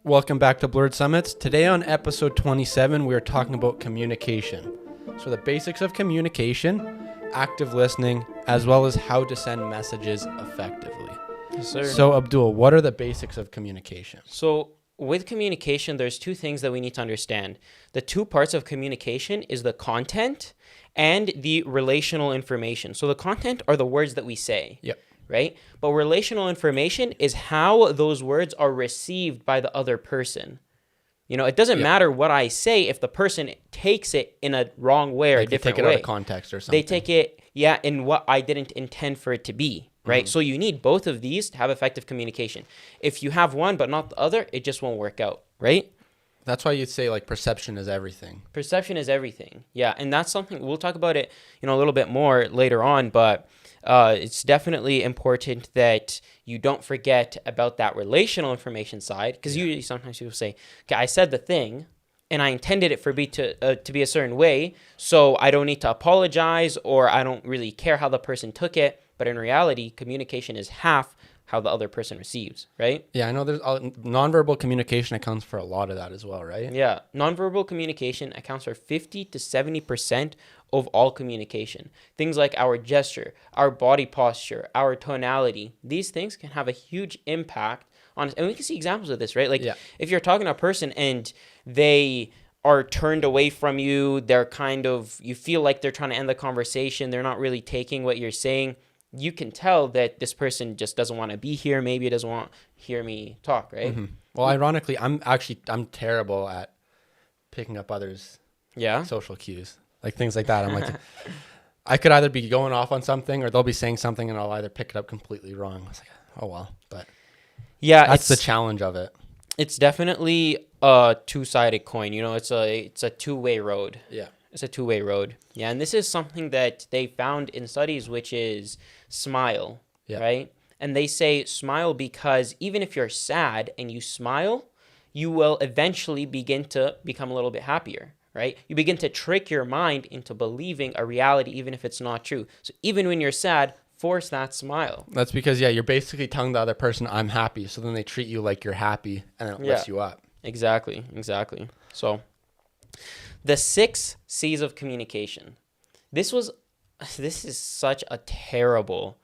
Welcome back to Blurred Summits. Today on episode 27, we are talking about communication. So the basics of communication, active listening, as well as how to send messages effectively. Yes, sir. So Abdul, what are the basics of communication? So with communication, there's two things that we need to understand. The two parts of communication is the content and the relational information. So the content are the words that we say. Yep. Right? But relational information is how those words are received by the other person. You know, it doesn't matter what I say if the person takes it in a wrong way or a different way. They take it out of context or something. They take it, in what I didn't intend for it to be, right? So you need both of these to have effective communication. If you have one but not the other, it just won't work out, right? That's why you'd say like perception is everything. Perception is everything. Yeah, and that's something we'll talk about it, a little bit more later on, but it's definitely important that you don't forget about that relational information side, because usually sometimes people say, okay, I said the thing and I intended it for to be a certain way, so I don't need to apologize, or I don't really care how the person took it. But in reality, communication is half how the other person receives, right? Yeah, I know there's nonverbal communication accounts for a lot of that as well, right? Yeah, nonverbal communication accounts for 50 to 70% of all communication. Things like our gesture, our body posture, our tonality, these things can have a huge impact on us. And we can see examples of this, right? Like if you're talking to a person and they are turned away from you, you feel like they're trying to end the conversation, they're not really taking what you're saying, you can tell that this person just doesn't want to be here. Maybe it doesn't want to hear me talk, right? Mm-hmm. Well, ironically, I'm terrible at picking up others' social cues, like things like that. I'm like, I could either be going off on something or they'll be saying something and I'll either pick it up completely wrong. I was like, oh well, but that's the challenge of it. It's definitely a two-sided coin. It's a two-way road. Yeah. It's a two-way road. Yeah, and this is something that they found in studies, which is smile, right? And they say smile because even if you're sad and you smile, you will eventually begin to become a little bit happier, right? You begin to trick your mind into believing a reality even if it's not true. So even when you're sad, force that smile. That's because, you're basically telling the other person, I'm happy. So then they treat you like you're happy and then it lifts you up. Exactly. So the 6 C's of communication. This is such a terrible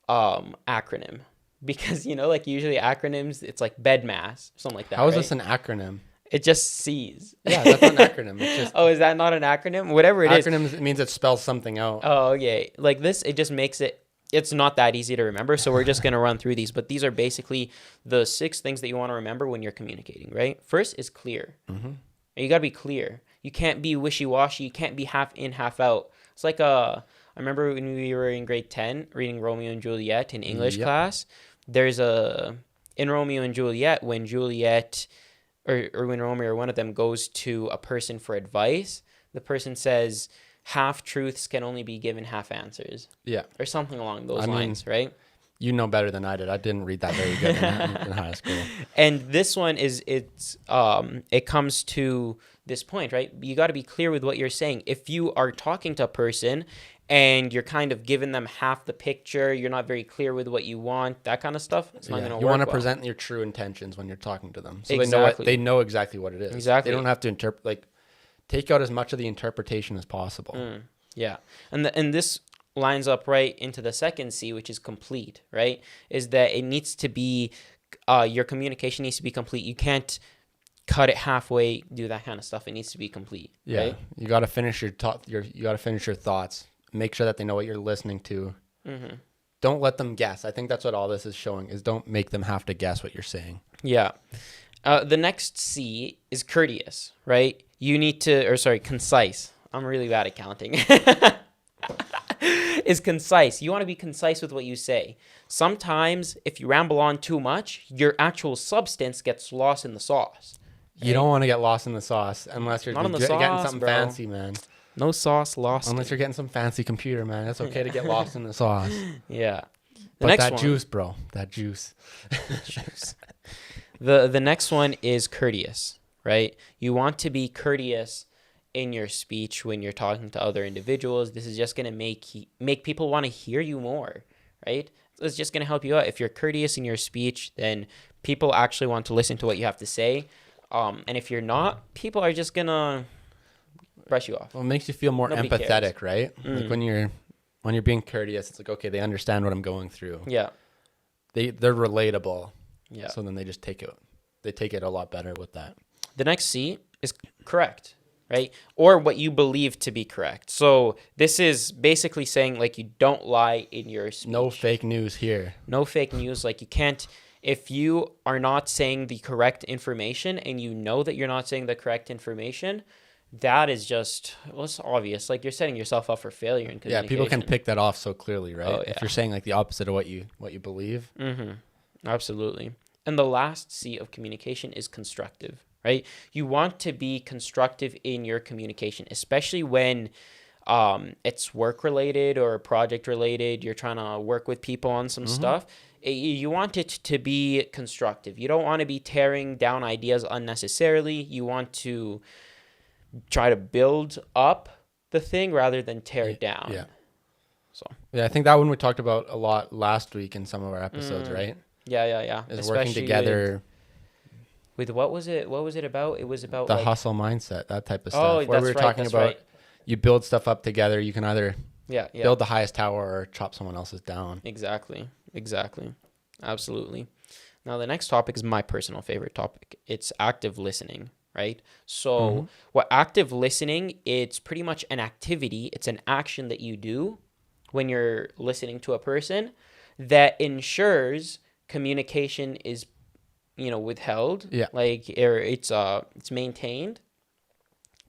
acronym, because usually acronyms, it's like bed mass, something like that. How is this an acronym? It just C's. Yeah, that's not an acronym. It's just is that not an acronym? Whatever it is. Acronyms, it means it spells something out. Oh, okay. Like this, it just makes it's not that easy to remember. So we're just going to run through these, but these are basically the 6 things that you want to remember when you're communicating, right? First is clear. Mm-hmm. You got to be clear. You can't be wishy-washy. You can't be half in, half out. It's like I remember when we were in grade 10 reading Romeo and Juliet in English class. There's in Romeo and Juliet, when Juliet or when Romeo or one of them goes to a person for advice, the person says half truths can only be given half answers. Yeah. Or something along those lines, right? You know better than I did. I didn't read that very good in high school. And this one it comes to this point, right? You got to be clear with what you're saying. If you are talking to a person and you're kind of giving them half the picture, you're not very clear with what you want, that kind of stuff, it's not going to work. You want to well. present your true intentions when you're talking to them. So exactly. they know exactly what it is. Exactly. They don't have to take out as much of the interpretation as possible. Yeah. And this lines up right into the second C, which is complete, right? Is that it needs to be, your communication needs to be complete. You can't cut it halfway, do that kind of stuff. It needs to be complete. Yeah. Right? You got to finish you got to finish your thoughts. Make sure that they know what you're listening to. Mm-hmm. Don't let them guess. I think that's what all this is showing, is don't make them have to guess what you're saying. Yeah. The next C is courteous, right? You need to, concise. I'm really bad at counting. Is concise. You want to be concise with what you say. Sometimes if you ramble on too much, your actual substance gets lost in the sauce. Right? You don't want to get lost in the sauce unless you're getting something fancy, man. No sauce lost. Unless you're getting some fancy computer, man. It's okay to get lost in the sauce. Yeah. But that juice, bro. That juice. The next one is courteous, right? You want to be courteous in your speech when you're talking to other individuals. This is just going to make people want to hear you more, right? it's just going to help you out. If you're courteous in your speech, then people actually want to listen to what you have to say. And if you're not, people are just going to brush you off. Well, it makes you feel more empathetic, cares. Right? Like when you're being courteous, it's like, okay, they understand what I'm going through. Yeah. They're relatable. Yeah. So then they just take it a lot better with that. The next C is correct, right? Or what you believe to be correct. So this is basically saying like you don't lie in your speech. No fake news here. No fake news. Like you can't, if you are not saying the correct information and you know that you're not saying the correct information, that is just, well, it's obvious. Like you're setting yourself up for failure in communication. Yeah, people can pick that off so clearly, right? Oh, yeah. If you're saying like the opposite of what you believe. Mm-hmm. Absolutely. And the last C of communication is constructive, right? You want to be constructive in your communication, especially when it's work related or project related. You're trying to work with people on some stuff. You want it to be constructive. You don't want to be tearing down ideas unnecessarily. You want to try to build up the thing rather than tear it down. Yeah. So. Yeah, I think that one we talked about a lot last week in some of our episodes, right? Yeah. Is especially working together. With what was it? What was it about? It was about the hustle mindset, that type of stuff. Where we were talking about you build stuff up together. You can either build the highest tower or chop someone else's down. Exactly. Absolutely. Now the next topic is my personal favorite topic. It's active listening, right? So what active listening, it's pretty much an activity. It's an action that you do when you're listening to a person that ensures communication is, withheld. Yeah. Like it's maintained,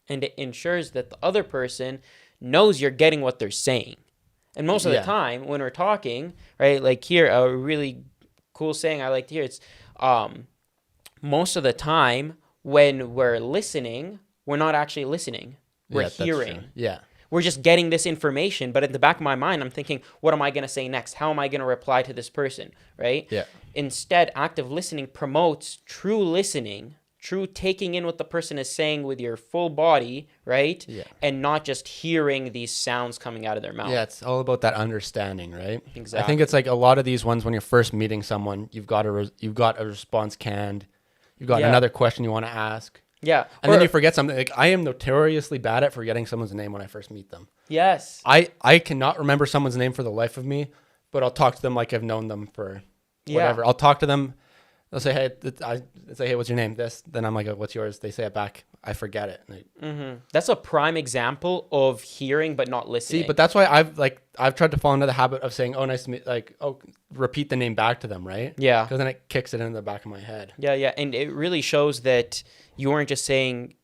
and it ensures that the other person knows you're getting what they're saying. And most of the time when we're talking, right, like here, a really cool saying I like to hear, it's most of the time when we're listening, we're not actually listening. We're hearing. Yeah. We're just getting this information, but in the back of my mind, I'm thinking, what am I going to say next? How am I going to reply to this person, right? Yeah. Instead, active listening promotes true listening, true taking in what the person is saying with your full body, right? Yeah. And not just hearing these sounds coming out of their mouth. Yeah, it's all about that understanding, right? Exactly. I think it's like a lot of these ones when you're first meeting someone, you've got a response canned, you've got another question you want to ask. Yeah. And then you forget something. Like I am notoriously bad at forgetting someone's name when I first meet them. Yes. I cannot remember someone's name for the life of me, but I'll talk to them like I've known them for whatever. I'll talk to them. They'll say, hey, what's your name? This. Then I'm like, oh, what's yours? They say it back. I forget it. That's a prime example of hearing but not listening. See, but that's why I've tried to fall into the habit of saying, oh, nice to meet, repeat the name back to them, right? Yeah. Because then it kicks it in the back of my head. Yeah. And it really shows that you weren't just saying,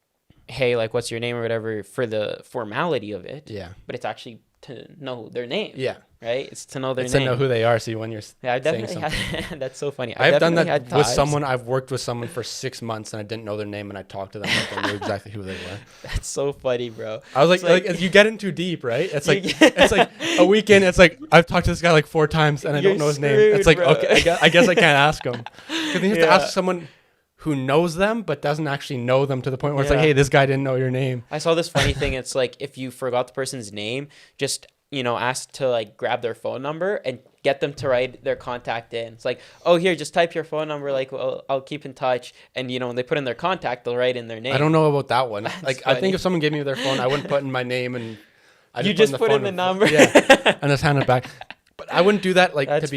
hey, like, what's your name or whatever for the formality of it. Yeah. But it's actually to know their name. Yeah. Right? It's to know their name. To know who they are. So when you're I've saying definitely something. That's so funny. I've done that with someone. I've worked with someone for 6 months and I didn't know their name and I talked to them like I knew exactly who they were. That's so funny, bro. I was like you get in too deep, right? It's like it's like a weekend. It's like I've talked to this guy like 4 times and I don't know his name. It's like, bro. Okay, I guess I can't ask him. Because you have to ask someone who knows them but doesn't actually know them to the point where it's like, hey, this guy didn't know your name. I saw this funny thing. It's like if you forgot the person's name, just ask to like grab their phone number and get them to write their contact in. It's like, oh, here, just type your phone number. Like, well, I'll keep in touch. And when they put in their contact, they'll write in their name. I don't know about that one. Like, funny. I think if someone gave me their phone, I wouldn't put in my name and you just put in the number. And just hand it back. But I wouldn't do that like to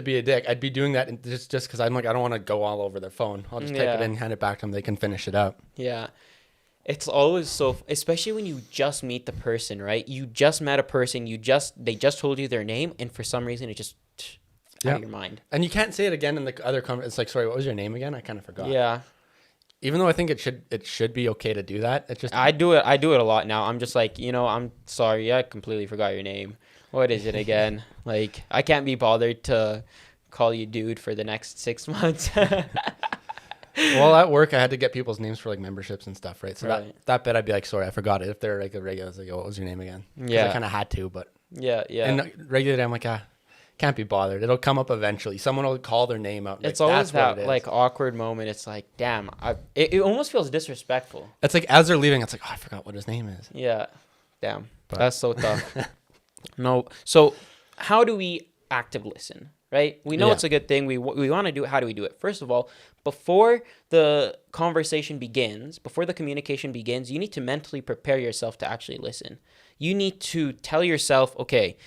be a dick. I'd be doing that just because I'm like, I don't want to go all over their phone. I'll just type it in, hand it back to them. They can finish it up. Yeah. It's always so, especially when you just meet the person, right? You just met a person, they just told you their name, and for some reason it just out of your mind. And you can't say it again in the other conversation. It's like, sorry, what was your name again? I kind of forgot. Yeah. Even though I think it should be okay to do that. It's just I do it a lot now. I'm just like, I'm sorry, I completely forgot your name. What is it again? Like, I can't be bothered to call you dude for the next 6 months. Well, at work, I had to get people's names for like memberships and stuff, right? So that bit, I'd be like, sorry, I forgot it. If they're like a regular, I was like, oh, what was your name again? Yeah. I kind of had to, but. Yeah. And regularly, I'm like, can't be bothered. It'll come up eventually. Someone will call their name out. It's always that like awkward moment. It's like, damn, it almost feels disrespectful. It's like as they're leaving, it's like, oh, I forgot what his name is. Yeah. Damn. That's so tough. No. So how do we active listen? right? We know it's a good thing. We want to do it. How do we do it? First of all, before the conversation begins, before the communication begins, you need to mentally prepare yourself to actually listen. You need to tell yourself, okay,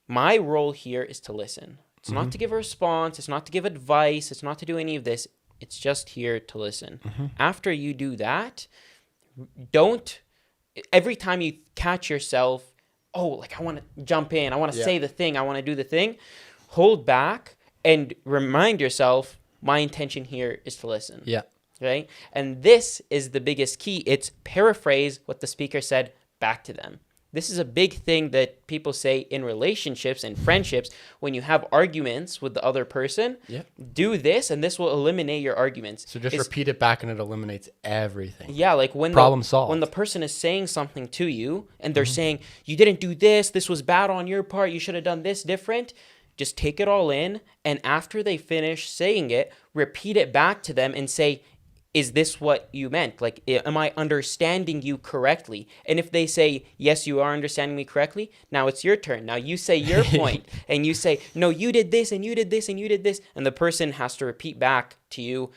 my role here is to listen. It's not to give a response. It's not to give advice. It's not to do any of this. It's just here to listen. After you do that, every time you catch yourself, oh, like I want to jump in, I want to say the thing, I want to do the thing, hold back and remind yourself, my intention here is to listen. Yeah. Right? And this is the biggest key. It's paraphrase what the speaker said back to them. This is a big thing that people say in relationships and friendships. When you have arguments with the other person, do this, and this will eliminate your arguments. So just repeat it back, and it eliminates everything. Yeah, like when problem solved. When the person is saying something to you, and they're saying, you didn't do this, this was bad on your part, you should have done this different, just take it all in, and after they finish saying it, repeat it back to them and say, is this what you meant? Like, am I understanding you correctly? And if they say, yes, you are understanding me correctly, now it's your turn. Now you say your point, and you say, no, you did this, and you did this, and you did this. And the person has to repeat back to you,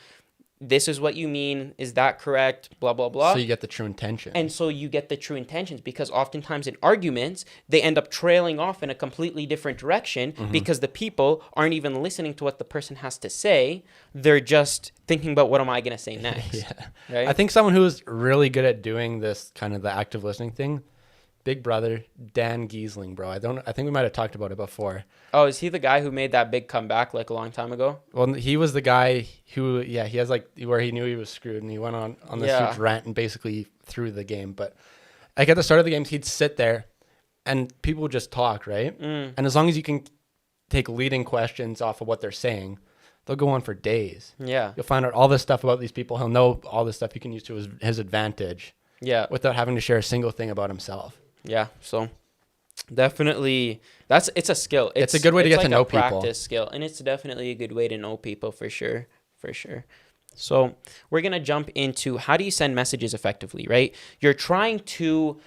this is what you mean. Is that correct? Blah, blah, blah. So you get the true intention. And so you get the true intentions, because oftentimes in arguments, they end up trailing off in a completely different direction because the people aren't even listening to what the person has to say. They're just thinking about, what am I going to say next? Right? I think someone who's really good at doing this kind of the active listening thing, Big Brother, Dan Giesling, bro. I think we might have talked about it before. Oh, is he the guy who made that big comeback like a long time ago? Well, he was the guy who, he has like where he knew he was screwed, and he went on this huge rant and basically threw the game. But like at the start of the games, he'd sit there and people would just talk, right? And as long as you can take leading questions off of what they're saying, they'll go on for days. Yeah. You'll find out all this stuff about these people. He'll know all this stuff he can use to his advantage. Yeah. Without having to share a single thing about himself. Yeah. So definitely it's a skill. It's a good way to get to know people. Practice skill, and it's definitely a good way to know people for sure. So we're going to jump into, how do you send messages effectively, right? You're trying to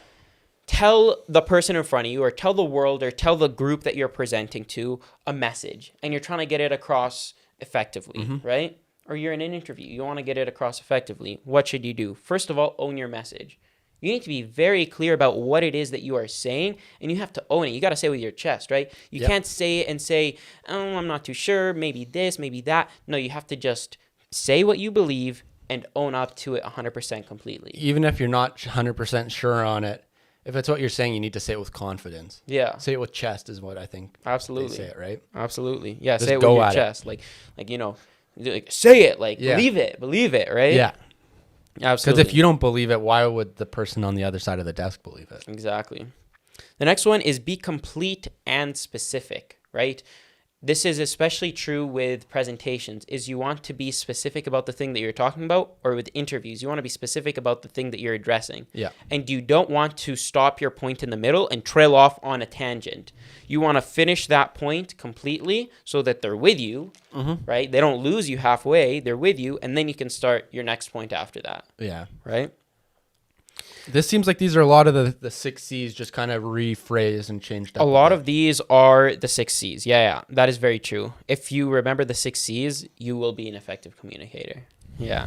tell the person in front of you, or tell the world, or tell the group that you're presenting to a message, and you're trying to get it across effectively, right? Or you're in an interview, you want to get it across effectively. What should you do? First of all, own your message. You need to be very clear about what it is that you are saying, and you have to own it. You got to say it with your chest, right? You can't say it and say, oh, I'm not too sure, maybe this, maybe that. No, you have to just say what you believe and own up to it 100% completely. Even if you're not 100% sure on it, if it's what you're saying, you need to say it with confidence. Yeah. Say it with chest is what I think. Absolutely. They say it, right? Absolutely. Yeah, just say it with your chest. Like, say it, believe it, right? Yeah. Absolutely. Because if you don't believe it, why would the person on the other side of the desk believe it? Exactly. The next one is be complete and specific, right? This is especially true with presentations, is you want to be specific about the thing that you're talking about, or with interviews, you want to be specific about the thing that you're addressing. Yeah. And you don't want to stop your point in the middle and trail off on a tangent. You want to finish that point completely so that they're with you, right? They don't lose you halfway, they're with you, and then you can start your next point after that. Yeah. Right? This seems like these are a lot of the 6 C's just kind of rephrased and changed up. A lot of these are the 6 C's. Yeah, that is very true. If you remember the 6 C's, you will be an effective communicator. Yeah.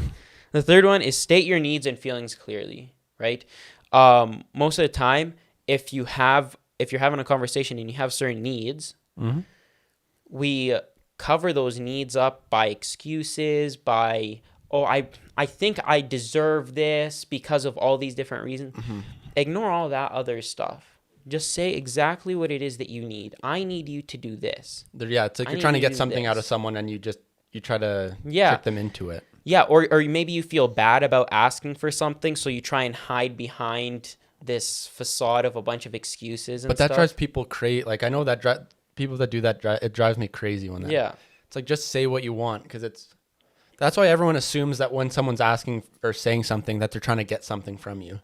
The third one is state your needs and feelings clearly, right? Most of the time, if you're having a conversation and you have certain needs, we cover those needs up by excuses, by, oh, I think I deserve this because of all these different reasons. Ignore all that other stuff. Just say exactly what it is that you need. I need you to do this. Yeah, it's like you're trying to get something out of someone, and you try to trick them into it. Yeah, or maybe you feel bad about asking for something, so you try and hide behind this facade of a bunch of excuses and stuff. But that drives people crazy. Like, I know that people that do that, it drives me crazy when that. Yeah. It's like, just say what you want, because that's why everyone assumes that when someone's asking or saying something that they're trying to get something from you.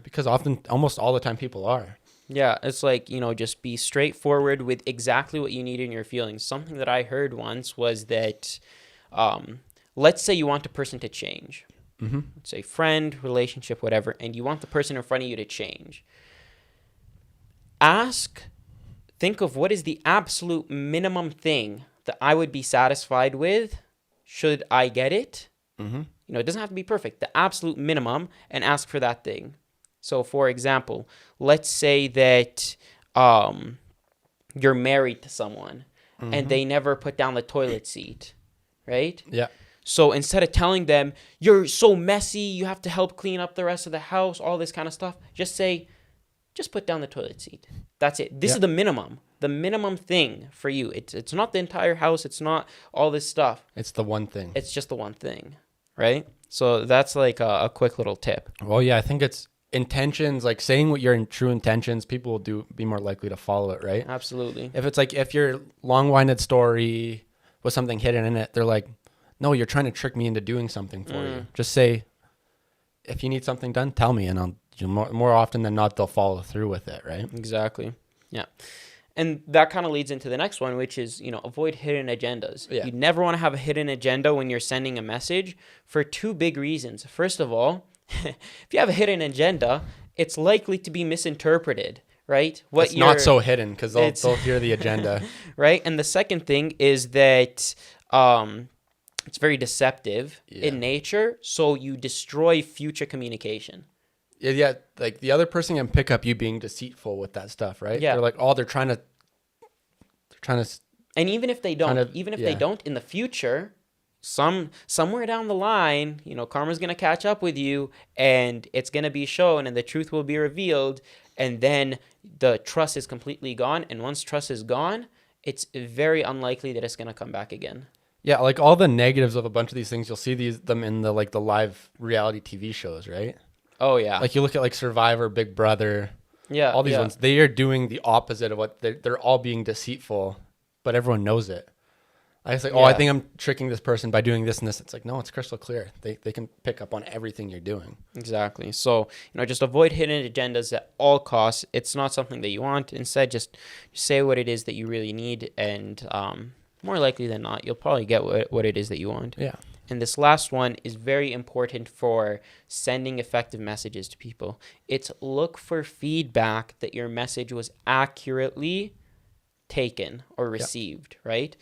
Because almost all the time people are. Yeah, it's like, just be straightforward with exactly what you need in your feelings. Something that I heard once was that, let's say you want a person to change. Let's say friend, relationship, whatever, and you want the person in front of you to change. Ask think of what is the absolute minimum thing that I would be satisfied with should I get it. Mm-hmm. It doesn't have to be perfect. The absolute minimum, and ask for that thing. So, for example, let's say that you're married to someone and they never put down the toilet seat, right? Yeah. So instead of telling them, you're so messy, you have to help clean up the rest of the house, all this kind of stuff, just say, just put down the toilet seat. That's it. This is the minimum thing for you. It's not the entire house. It's not all this stuff. It's the one thing. It's just the one thing, right? So that's like a quick little tip. Well, yeah, I think it's intentions, like saying what your true intentions, people will be more likely to follow it, right? Absolutely. If it's like, if your long-winded story with something hidden in it, they're like, no, you're trying to trick me into doing something for you. Just say, if you need something done, tell me, and more often than not, they'll follow through with it, right? Exactly. Yeah. And that kind of leads into the next one, which is, avoid hidden agendas. Yeah. You never want to have a hidden agenda when you're sending a message for two big reasons. First of all, if you have a hidden agenda, it's likely to be misinterpreted, right? It's not so hidden because they'll hear the agenda. Right? And the second thing is that it's very deceptive in nature, so you destroy future communication. Yeah, like the other person can pick up you being deceitful with that stuff, right? Yeah. They're like, oh, they're trying to. And even if they don't, they don't in the future, somewhere down the line, karma's gonna catch up with you, and it's gonna be shown, and the truth will be revealed, and then the trust is completely gone. And once trust is gone, it's very unlikely that it's gonna come back again. Yeah, like all the negatives of a bunch of these things, you'll see them in the live reality TV shows, right? Oh yeah. Like you look at like Survivor, Big Brother, all these ones. They are doing the opposite of what they're all being deceitful, but everyone knows it. I was like, I think I'm tricking this person by doing this and this. It's like, no, it's crystal clear. They can pick up on everything you're doing. Exactly. So, just avoid hidden agendas at all costs. It's not something that you want. Instead, just say what it is that you really need, and more likely than not, you'll probably get what it is that you want. Yeah. And this last one is very important for sending effective messages to people. It's look for feedback that your message was accurately taken or received, right?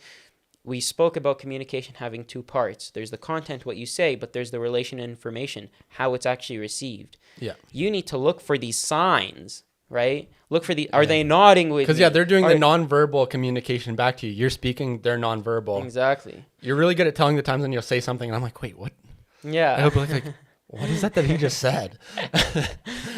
We spoke about communication having two parts. There's the content, what you say, but there's the relation and information, how it's actually received. Yeah. You need to look for these signs, right? Look for are they nodding with me? Because, they're doing the nonverbal communication back to you. You're speaking, they're nonverbal. Exactly. You're really good at telling the times when you'll say something, and I'm like, wait, what? Yeah. I hope like, what is that he just said?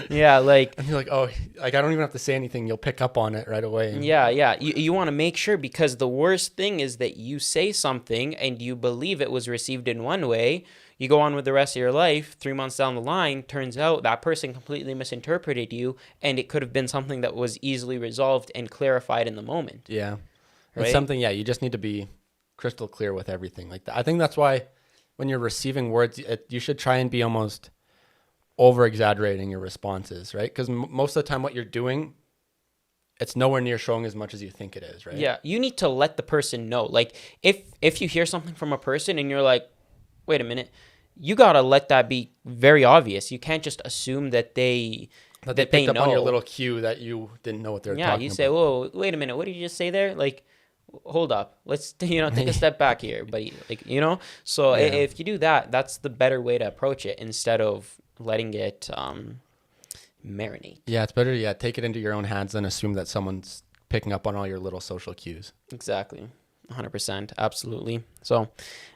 Yeah, like... And you're like, oh, like I don't even have to say anything. You'll pick up on it right away. Yeah. You want to make sure, because the worst thing is that you say something and you believe it was received in one way. You go on with the rest of your life, 3 months down the line, turns out that person completely misinterpreted you, and it could have been something that was easily resolved and clarified in the moment. Yeah. Right? It's something, you just need to be crystal clear with everything like that. I think that's why when you're receiving words, you should try and be almost over-exaggerating your responses, right? Because most of the time what you're doing, it's nowhere near showing as much as you think it is, right? Yeah, you need to let the person know. Like, if you hear something from a person and you're like, wait a minute, you got to let that be very obvious. You can't just assume that they picked up on your little cue that you didn't know what they were talking about. Yeah, you say, whoa, wait a minute, what did you just say there? Like, hold up, let's take a step back here, buddy. Like, so if you do that, that's the better way to approach it instead of letting it marinate. Yeah, it's better take it into your own hands than assume that someone's picking up on all your little social cues. Exactly. 100%. Absolutely. So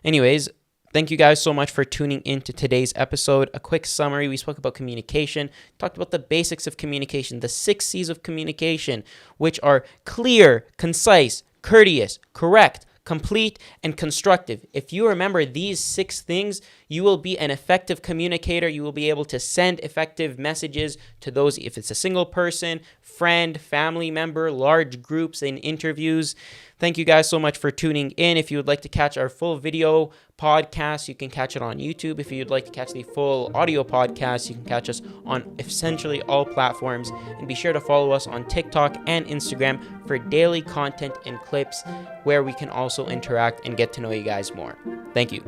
anyways, thank you guys so much for tuning into today's episode. A quick summary. We spoke about communication, talked about the basics of communication, the 6 C's of communication, which are clear, concise, courteous, correct, complete, and constructive. If you remember these 6 things, you will be an effective communicator. You will be able to send effective messages to those, if it's a single person, friend, family member, large groups, in interviews. Thank you guys so much for tuning in. If you would like to catch our full video podcast, you can catch it on YouTube. If you'd like to catch the full audio podcast, you can catch us on essentially all platforms. And be sure to follow us on TikTok and Instagram for daily content and clips where we can also interact and get to know you guys more. Thank you.